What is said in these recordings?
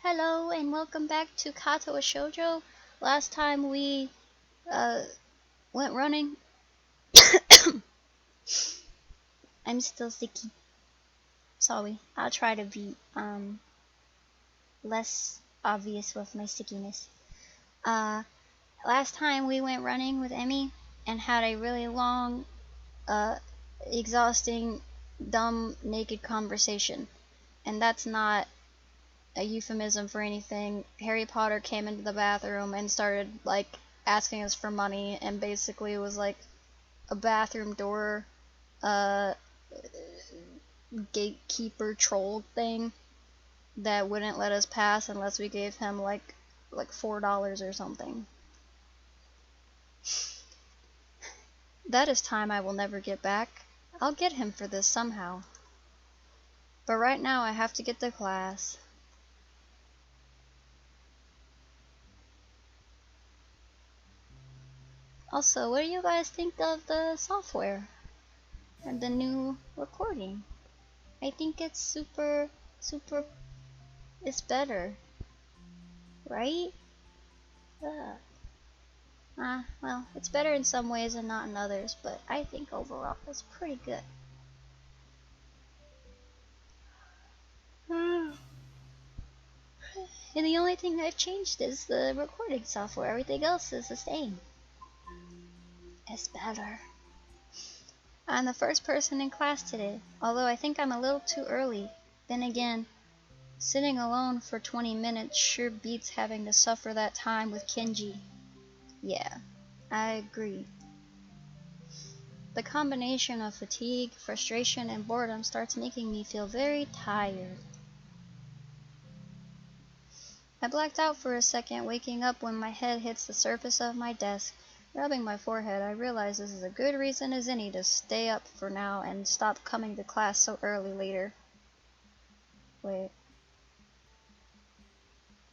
Hello and welcome back to Katawa Shoujo. Last time we uh, went running. I'm still sicky. Sorry. I'll try to be less obvious with my stickiness. Last time we went running with Emmy and had a really long, exhausting, dumb, naked conversation. And that's not a euphemism for anything. Harry Potter came into the bathroom and started asking us for money, and basically it was like a bathroom door gatekeeper troll thing that wouldn't let us pass unless we gave him like $4 or something. That is time I will never get back. I'll get him for this somehow. But right now I have to get to class. Also, what do you guys think of the software and the new recording? I think it's super, it's better, right? Well, it's better in some ways and not in others, but I think overall it's pretty good. And the only thing that changed is the recording software. Everything else is the same. It's better. I'm the first person in class today, although I think I'm a little too early. Then again, sitting alone for 20 minutes sure beats having to suffer that time with Kenji. Yeah, I agree. The combination of fatigue, frustration, and boredom starts making me feel very tired. I blacked out for a second, waking up when my head hits the surface of my desk. Rubbing my forehead, I realize this is a good reason as any to stay up for now and stop coming to class so early later. Wait.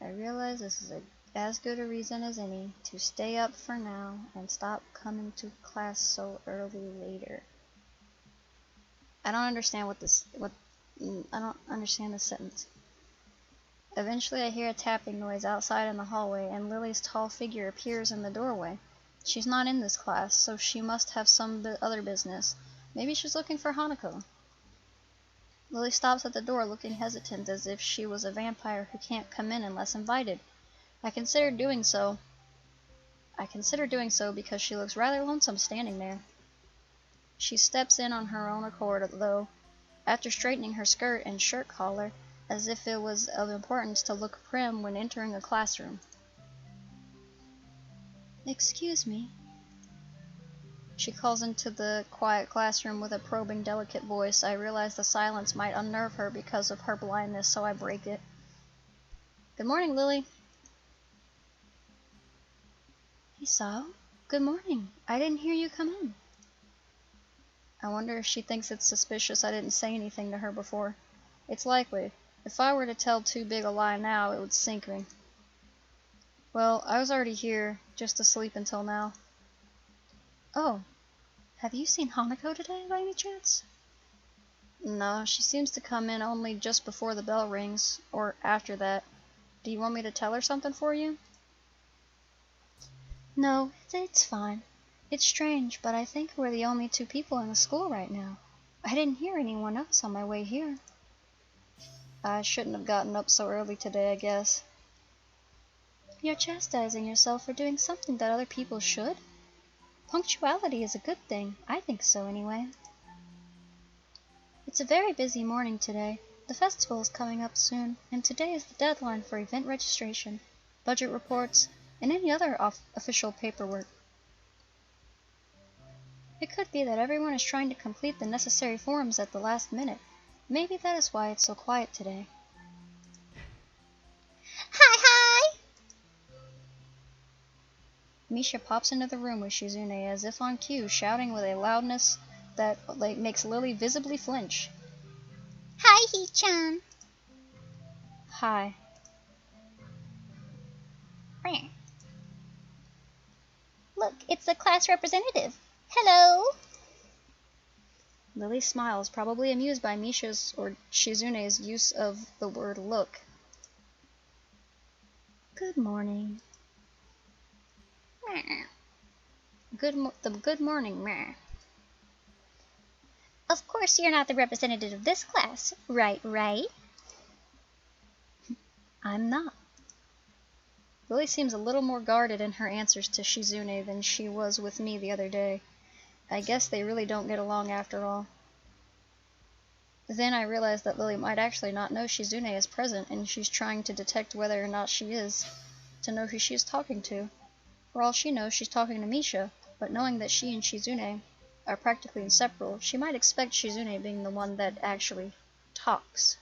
I realize this is as good a reason as any to stay up for now and stop coming to class so early later. I don't understand I don't understand this sentence. Eventually I hear a tapping noise outside in the hallway, and Lily's tall figure appears in the doorway. She's not in this class, so she must have some other business. Maybe she's looking for Hanako. Lily stops at the door looking hesitant, as if she was a vampire who can't come in unless invited. I consider doing so because she looks rather lonesome standing there. She steps in on her own accord, though, after straightening her skirt and shirt collar, as if it was of importance to look prim when entering a classroom. Excuse me. She calls into the quiet classroom with a probing, delicate voice. I realize the silence might unnerve her because of her blindness, so I break it. Good morning, Lily. Isao? Good morning. I didn't hear you come in. I wonder if she thinks it's suspicious I didn't say anything to her before. It's likely. If I were to tell too big a lie now, it would sink me. Well, I was already here, just asleep until now. Oh, have you seen Hanako today, by any chance? No, she seems to come in only just before the bell rings, or after that. Do you want me to tell her something for you? No, it's fine. It's strange, but I think we're the only two people in the school right now. I didn't hear anyone else on my way here. I shouldn't have gotten up so early today, I guess. You're chastising yourself for doing something that other people should? Punctuality is a good thing. I think so, anyway. It's a very busy morning today. The festival is coming up soon, and today is the deadline for event registration, budget reports, and any other official paperwork. It could be that everyone is trying to complete the necessary forms at the last minute. Maybe that is why it's so quiet today. Hi! Misha pops into the room with Shizune as if on cue, shouting with a loudness that makes Lily visibly flinch. Hi, Hee-chan. Hi. Look, it's the class representative. Hello. Lily smiles, probably amused by Misha's or Shizune's use of the word look. Good morning. Good morning, meh. Of course you're not the representative of this class, right? I'm not. Lily seems a little more guarded in her answers to Shizune than she was with me the other day. I guess they really don't get along after all. Then I realize that Lily might actually not know Shizune is present, and she's trying to detect whether or not she is, to know who she is talking to. For all she knows, she's talking to Misha, but knowing that she and Shizune are practically inseparable, she might expect Shizune being the one that actually talks.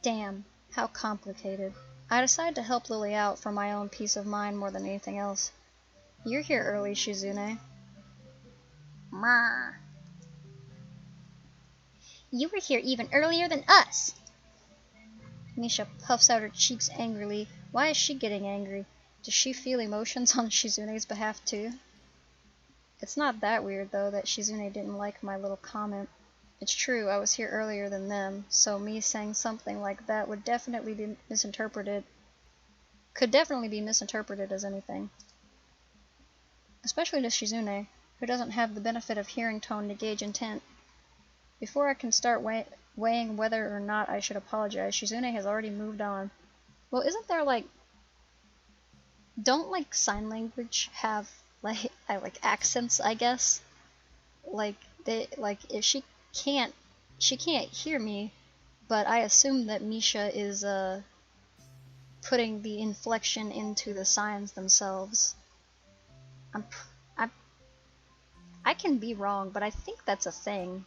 Damn, how complicated. I decide to help Lily out for my own peace of mind more than anything else. You're here early, Shizune. Meh. You were here even earlier than us. Misha puffs out her cheeks angrily. Why is she getting angry? Does she feel emotions on Shizune's behalf too? It's not that weird, though, that Shizune didn't like my little comment. It's true, I was here earlier than them, so me saying something like that could definitely be misinterpreted as anything. Especially to Shizune, who doesn't have the benefit of hearing tone to gauge intent. Before I can start weighing whether or not I should apologize, Shizune has already moved on. Well, isn't there don't sign language have accents, I guess? If she can't hear me, but I assume that Misha is putting the inflection into the signs themselves. I can be wrong, but I think that's a thing.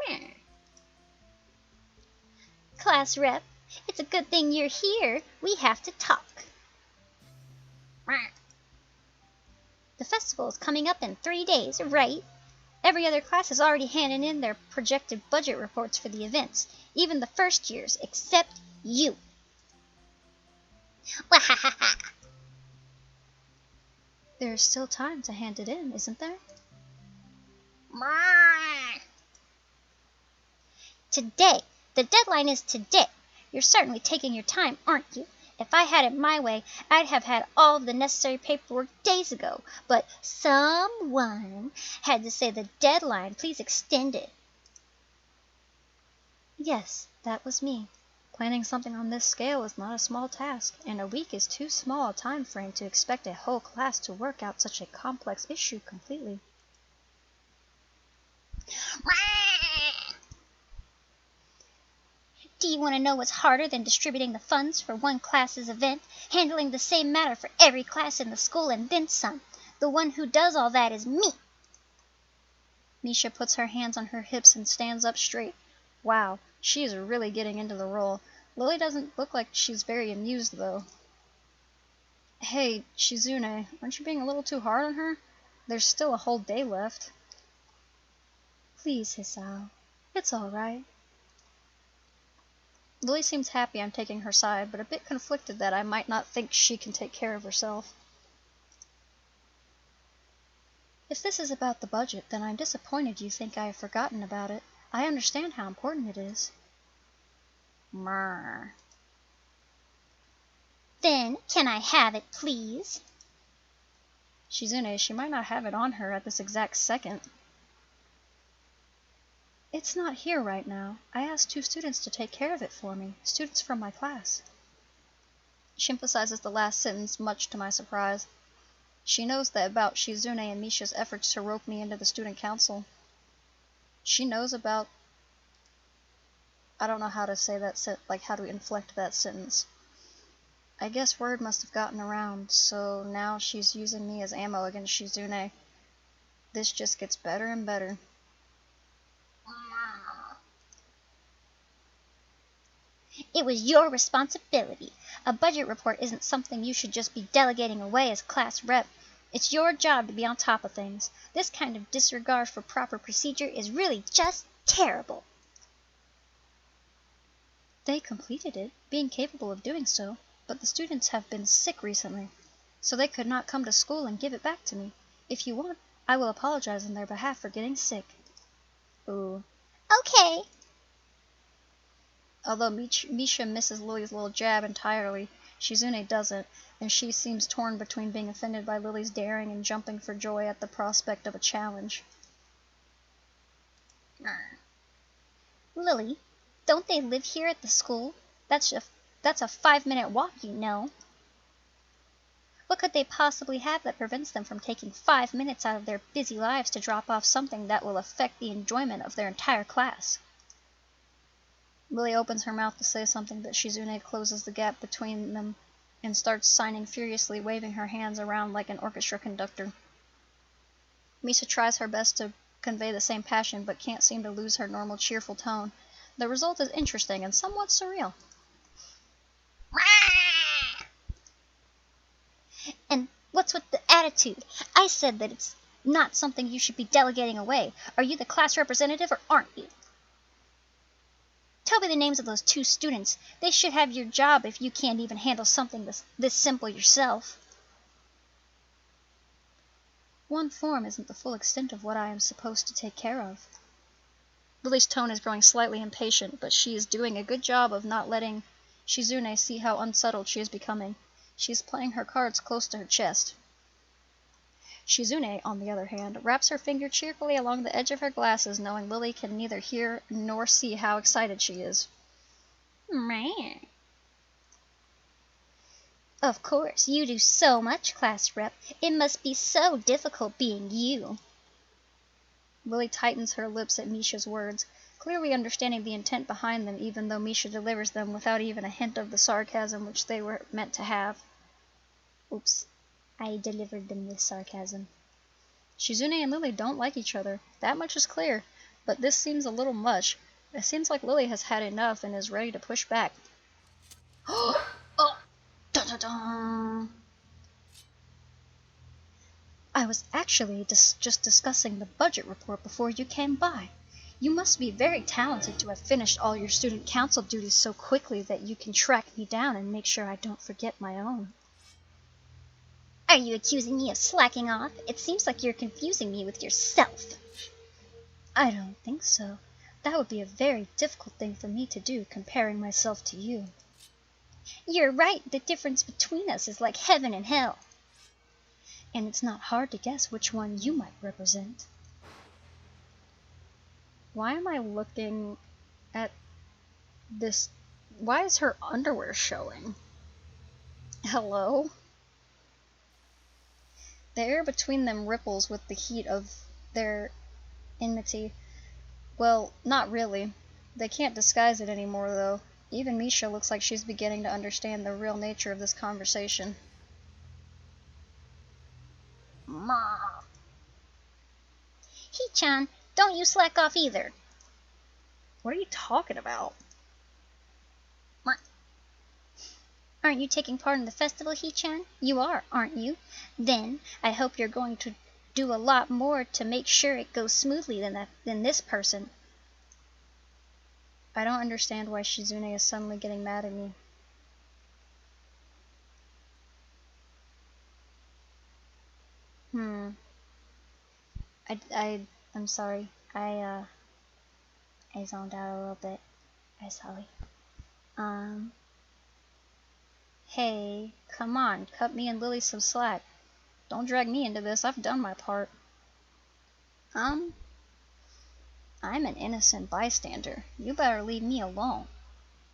Meh. Class rep, it's a good thing you're here. We have to talk. Meh. The festival is coming up in 3 days, right? Every other class has already handed in their projected budget reports for the events, even the first years, except you. Wahahaha. There's still time to hand it in, isn't there? Today. The deadline is today. You're certainly taking your time, aren't you? If I had it my way, I'd have had all the necessary paperwork days ago. But someone had to say the deadline. Please extend it. Yes, that was me. Planning something on this scale is not a small task, and a week is too small a time frame to expect a whole class to work out such a complex issue completely. Do you want to know what's harder than distributing the funds for one class's event, handling the same matter for every class in the school, and then some? The one who does all that is me. Misha puts her hands on her hips and stands up straight. Wow, she is really getting into the role. Lily doesn't look like she's very amused, though. Hey, Shizune, aren't you being a little too hard on her? There's still a whole day left. Please, Hisao. It's all right. Lily seems happy I'm taking her side, but a bit conflicted that I might not think she can take care of herself. If this is about the budget, then I'm disappointed you think I have forgotten about it. I understand how important it is. Mrrr. Then, can I have it, please? Shizune, she might not have it on her at this exact second. It's not here right now. I asked 2 students to take care of it for me, students from my class. She emphasizes the last sentence, much to my surprise. She knows that about Shizune and Misha's efforts to rope me into the student council. She knows about... I don't know how to say that, how to inflect that sentence. I guess word must have gotten around, so now she's using me as ammo against Shizune. This just gets better and better. It was your responsibility. A budget report isn't something you should just be delegating away as class rep. It's your job to be on top of things. This kind of disregard for proper procedure is really just terrible. They completed it, being capable of doing so, but the students have been sick recently, so they could not come to school and give it back to me. If you want, I will apologize on their behalf for getting sick. Ooh. Okay. Although Misha misses Lily's little jab entirely, Shizune doesn't, and she seems torn between being offended by Lily's daring and jumping for joy at the prospect of a challenge. Lily, don't they live here at the school? That's a 5-minute walk, you know. What could they possibly have that prevents them from taking 5 minutes out of their busy lives to drop off something that will affect the enjoyment of their entire class? Lily opens her mouth to say something, but Shizune closes the gap between them and starts signing furiously, waving her hands around like an orchestra conductor. Misha tries her best to convey the same passion, but can't seem to lose her normal cheerful tone. The result is interesting and somewhat surreal. And what's with the attitude? I said that it's not something you should be delegating away. Are you the class representative or aren't you? Tell me the names of those 2 students. They should have your job if you can't even handle something this simple yourself. One form isn't the full extent of what I am supposed to take care of. Lily's tone is growing slightly impatient, but she is doing a good job of not letting Shizune see how unsettled she is becoming. She is playing her cards close to her chest. Shizune, on the other hand, wraps her finger cheerfully along the edge of her glasses, knowing Lily can neither hear nor see how excited she is. Man. Of course, you do so much, class rep. It must be so difficult being you. Lily tightens her lips at Misha's words, clearly understanding the intent behind them, even though Misha delivers them without even a hint of the sarcasm which they were meant to have. Oops, I delivered them with sarcasm. Shizune and Lily don't like each other, that much is clear, but this seems a little much. It seems like Lily has had enough and is ready to push back. Oh! Dun-dun-dun! I was actually just discussing the budget report before you came by. You must be very talented to have finished all your student council duties so quickly that you can track me down and make sure I don't forget my own. Are you accusing me of slacking off? It seems like you're confusing me with yourself. I don't think so. That would be a very difficult thing for me to do, comparing myself to you. You're right, the difference between us is like heaven and hell. And it's not hard to guess which one you might represent. Why am I looking at this? Why is her underwear showing? Hello? The air between them ripples with the heat of their enmity. Well, not really. They can't disguise it anymore, though. Even Misha looks like she's beginning to understand the real nature of this conversation. Ma. Hee-chan, don't you slack off either. What are you talking about? Aren't you taking part in the festival, Hee-chan? You are, aren't you? Then I hope you're going to do a lot more to make sure it goes smoothly than this person. I don't understand why Shizune is suddenly getting mad at me. I'm sorry. I zoned out a little bit. I'm sorry. Hey, come on, cut me and Lily some slack. Don't drag me into this, I've done my part. I'm an innocent bystander. You better leave me alone.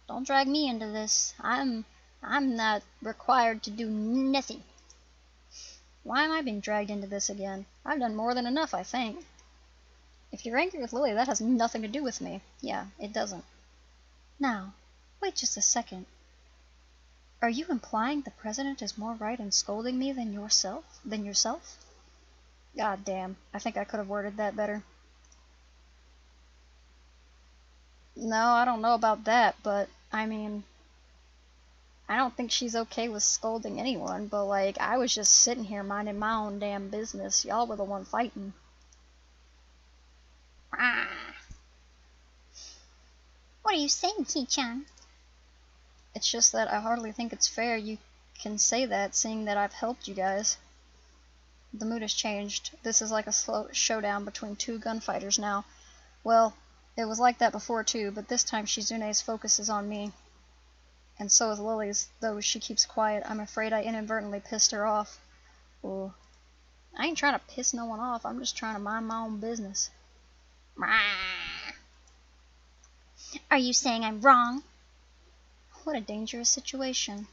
Don't drag me into this. I'm not required to do nothing. Why am I being dragged into this again? I've done more than enough, I think. If you're angry with Lily, that has nothing to do with me. Yeah, it doesn't. Now, wait just a second. Are you implying the president is more right in scolding me than yourself? God damn, I think I could have worded that better. No, I don't know about that, but, I mean, I don't think she's okay with scolding anyone, but, like, I was just sitting here minding my own damn business. Y'all were the one fighting. What are you saying, Hee-chan? It's just that I hardly think it's fair you can say that, seeing that I've helped you guys. The mood has changed. This is like a slow showdown between two gunfighters now. Well, it was like that before too, but this time Shizune's focus is on me. And so is Lily's, though she keeps quiet. I'm afraid I inadvertently pissed her off. Ooh. I ain't trying to piss no one off, I'm just trying to mind my own business. Are you saying I'm wrong? What a dangerous situation.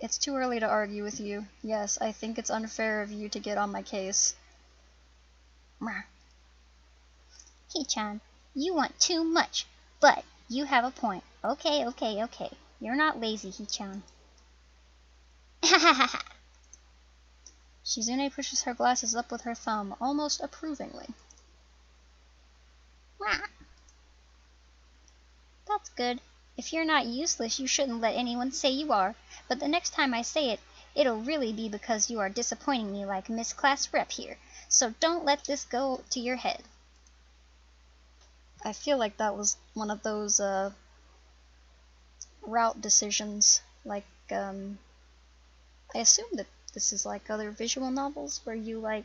It's too early to argue with you. Yes, I think it's unfair of you to get on my case. Hee-chan, you want too much, but you have a point. Okay. You're not lazy, Hee-chan. Shizune pushes her glasses up with her thumb, almost approvingly. That's good. If you're not useless, you shouldn't let anyone say you are. But the next time I say it, it'll really be because you are disappointing me like Miss Class Rep here. So don't let this go to your head. I feel like that was one of those route decisions. Like, I assume that this is like other visual novels where you where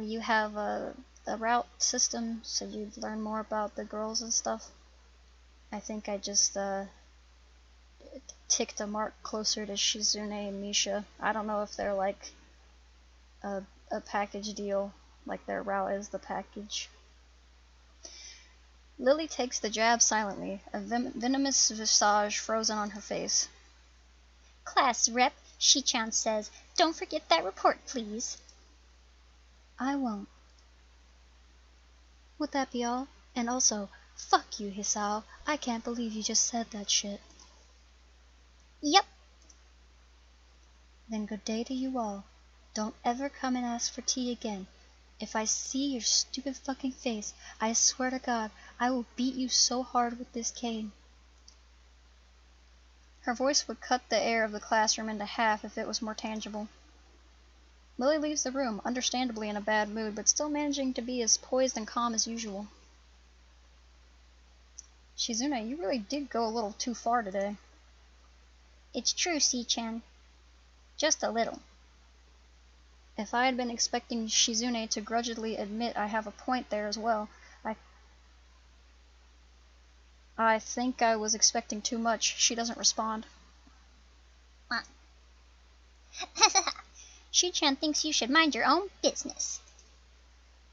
you have a route system, so you learn more about the girls and stuff. I think I just ticked a mark closer to Shizune and Misha. I don't know if they're like a package deal, like their route is the package. Lily takes the jab silently, a venomous visage frozen on her face. Class Rep, Shi-chan says, don't forget that report, please. I won't. Would that be all? And also, fuck you, Hisao. I can't believe you just said that shit. Yep. Then good day to you all. Don't ever come and ask for tea again. If I see your stupid fucking face, I swear to God, I will beat you so hard with this cane. Her voice would cut the air of the classroom into half if it was more tangible. Lily leaves the room, understandably in a bad mood, but still managing to be as poised and calm as usual. Shizune, you really did go a little too far today. It's true, Shi-chan. Just a little. If I had been expecting Shizune to grudgingly admit I have a point there as well, I think I was expecting too much. She doesn't respond. Shi-chan thinks you should mind your own business.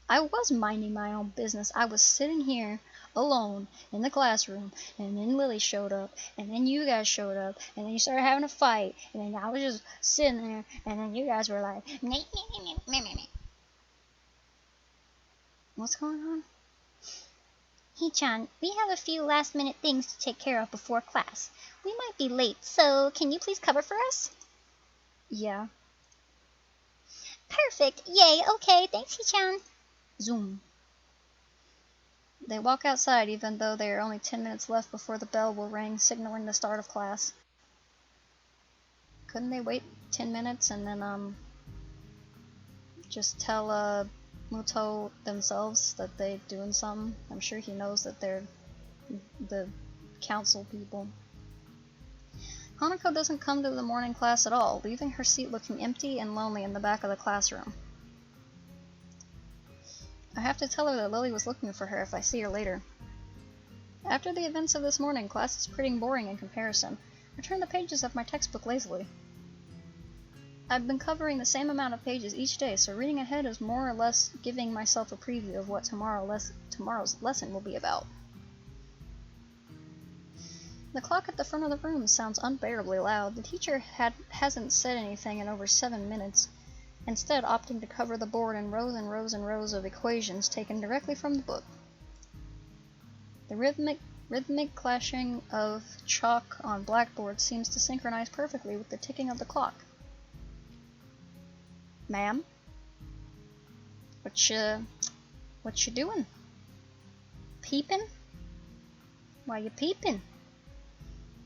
I was minding my own business. I was sitting here alone in the classroom, and then Lily showed up, and then you guys showed up, and then you started having a fight, and then I was just sitting there, and then you guys were like, what's going on? Hee-chan, we have a few last-minute things to take care of before class. We might be late, so can you please cover for us? Yeah. Perfect. Yay. Okay. Thanks, Hee-chan. Zoom. They walk outside even though there are only 10 minutes left before the bell will ring, signaling the start of class. Couldn't they wait 10 minutes and then just tell Muto themselves that they're doing something? I'm sure he knows that they're the council people. Hanako doesn't come to the morning class at all, leaving her seat looking empty and lonely in the back of the classroom. I have to tell her that Lily was looking for her if I see her later. After the events of this morning, class is pretty boring in comparison. I turn the pages of my textbook lazily. I've been covering the same amount of pages each day, so reading ahead is more or less giving myself a preview of what tomorrow's lesson will be about. The clock at the front of the room sounds unbearably loud. The teacher hasn't said anything in over 7 minutes, instead opting to cover the board in rows and rows and rows of equations taken directly from the book. The rhythmic clashing of chalk on blackboard seems to synchronize perfectly with the ticking of the clock. Ma'am? What you doing? Peeping? Why you peeping?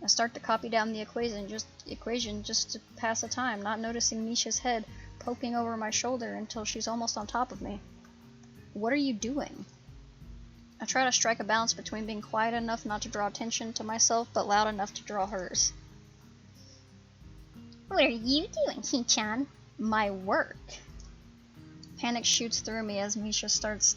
I start to copy down the equation just to pass the time, not noticing Misha's head poking over my shoulder until she's almost on top of me. What are you doing? I try to strike a balance between being quiet enough not to draw attention to myself, but loud enough to draw hers. What are you doing, Hee-chan? My work. Panic shoots through me as Misha starts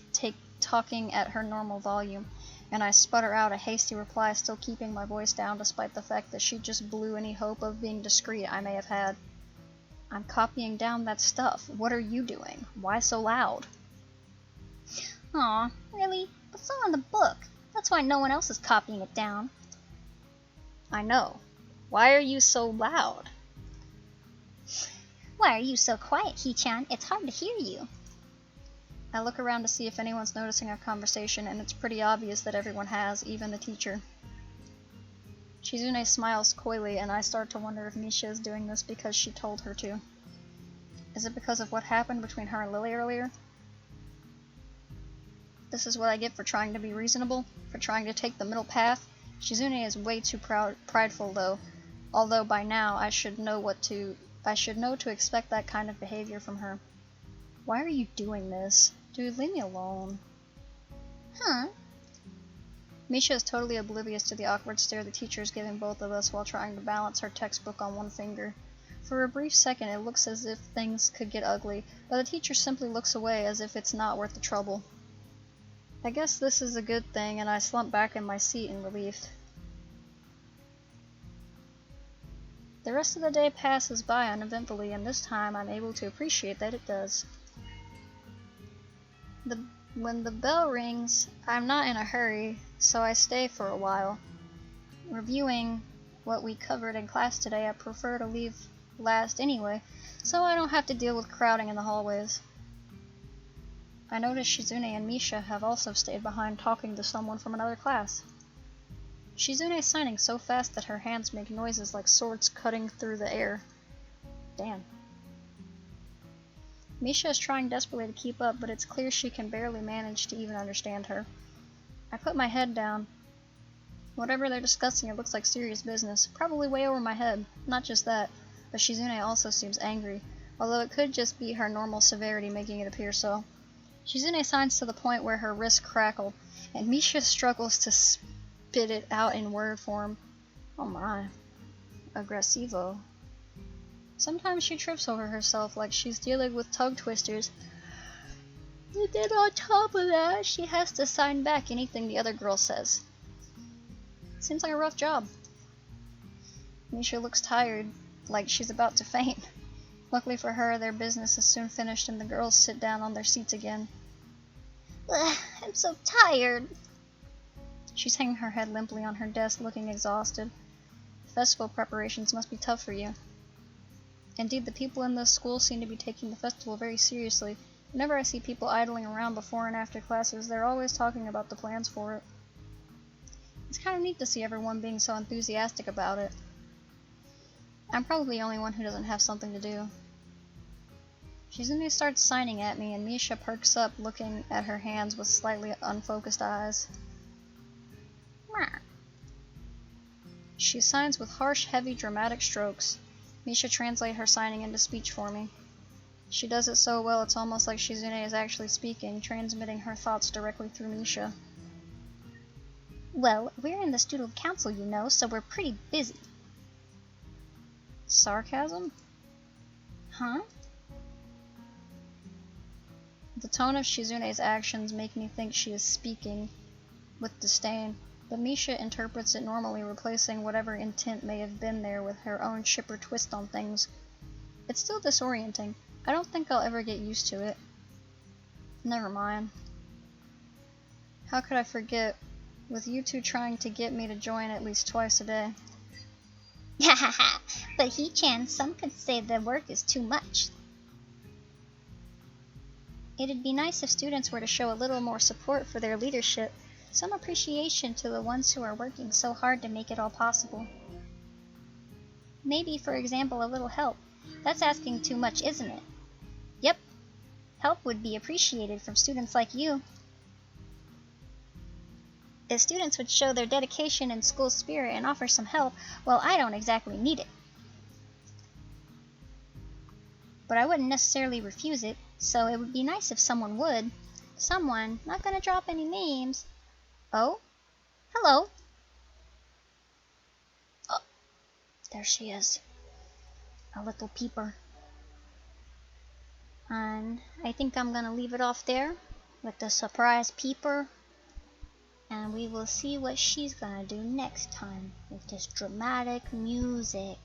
talking at her normal volume, and I sputter out a hasty reply, still keeping my voice down despite the fact that she just blew any hope of being discreet I may have had. I'm copying down that stuff. What are you doing? Why so loud? Aw, really? It's all in the book. That's why no one else is copying it down. I know. Why are you so loud? Why are you so quiet, Hee-chan? It's hard to hear you. I look around to see if anyone's noticing our conversation, and it's pretty obvious that everyone has, even the teacher. Shizune smiles coyly, and I start to wonder if Misha is doing this because she told her to. Is it because of what happened between her and Lily earlier? This is what I get for trying to be reasonable, for trying to take the middle path. Shizune is way too prideful, though, although by now I should know to expect that kind of behavior from her. Why are you doing this? Dude, leave me alone. Huh? Misha is totally oblivious to the awkward stare the teacher is giving both of us while trying to balance her textbook on one finger. For a brief second it looks as if things could get ugly, but the teacher simply looks away as if it's not worth the trouble. I guess this is a good thing, and I slump back in my seat in relief. The rest of the day passes by uneventfully, and this time I'm able to appreciate that it does. When the bell rings, I'm not in a hurry, so I stay for a while. Reviewing what we covered in class today, I prefer to leave last anyway, so I don't have to deal with crowding in the hallways. I notice Shizune and Misha have also stayed behind talking to someone from another class. Shizune is signing so fast that her hands make noises like swords cutting through the air. Damn. Misha is trying desperately to keep up, but it's clear she can barely manage to even understand her. I put my head down. Whatever they're discussing, it looks like serious business, probably way over my head. Not just that, but Shizune also seems angry, although it could just be her normal severity making it appear so. Shizune signs to the point where her wrists crackle, and Misha struggles to spit it out in word form. Oh my. Aggressivo. Sometimes she trips over herself like she's dealing with tongue twisters. And then on top of that, she has to sign back anything the other girl says. Seems like a rough job. Misha looks tired, like she's about to faint. Luckily for her, their business is soon finished and the girls sit down on their seats again. Ugh, I'm so tired. She's hanging her head limply on her desk, looking exhausted. Festival preparations must be tough for you. Indeed, the people in this school seem to be taking the festival very seriously. Whenever I see people idling around before and after classes, they're always talking about the plans for it. It's kind of neat to see everyone being so enthusiastic about it. I'm probably the only one who doesn't have something to do. Shizune starts signing at me, and Misha perks up, looking at her hands with slightly unfocused eyes. She signs with harsh, heavy, dramatic strokes. Misha translates her signing into speech for me. She does it so well it's almost like Shizune is actually speaking, transmitting her thoughts directly through Misha. Well, we're in the student council, you know, so we're pretty busy. Sarcasm? Huh? The tone of Shizune's actions make me think she is speaking with disdain, but Misha interprets it normally, replacing whatever intent may have been there with her own chipper twist on things. It's still disorienting. I don't think I'll ever get used to it. Never mind. How could I forget, with you two trying to get me to join at least twice a day? Hahaha, but Hee-chan, some could say the work is too much. It'd be nice if students were to show a little more support for their leadership, some appreciation to the ones who are working so hard to make it all possible. Maybe, for example, a little help. That's asking too much, isn't it? Yep. Help would be appreciated from students like you. If students would show their dedication and school spirit and offer some help, well, I don't exactly need it. But I wouldn't necessarily refuse it, so it would be nice if someone would. Someone, not gonna drop any names. Oh? Hello? Oh, there she is. a little peeper. And I think I'm gonna leave it off there with the surprise peeper. And we will see what she's gonna do next time with this dramatic music.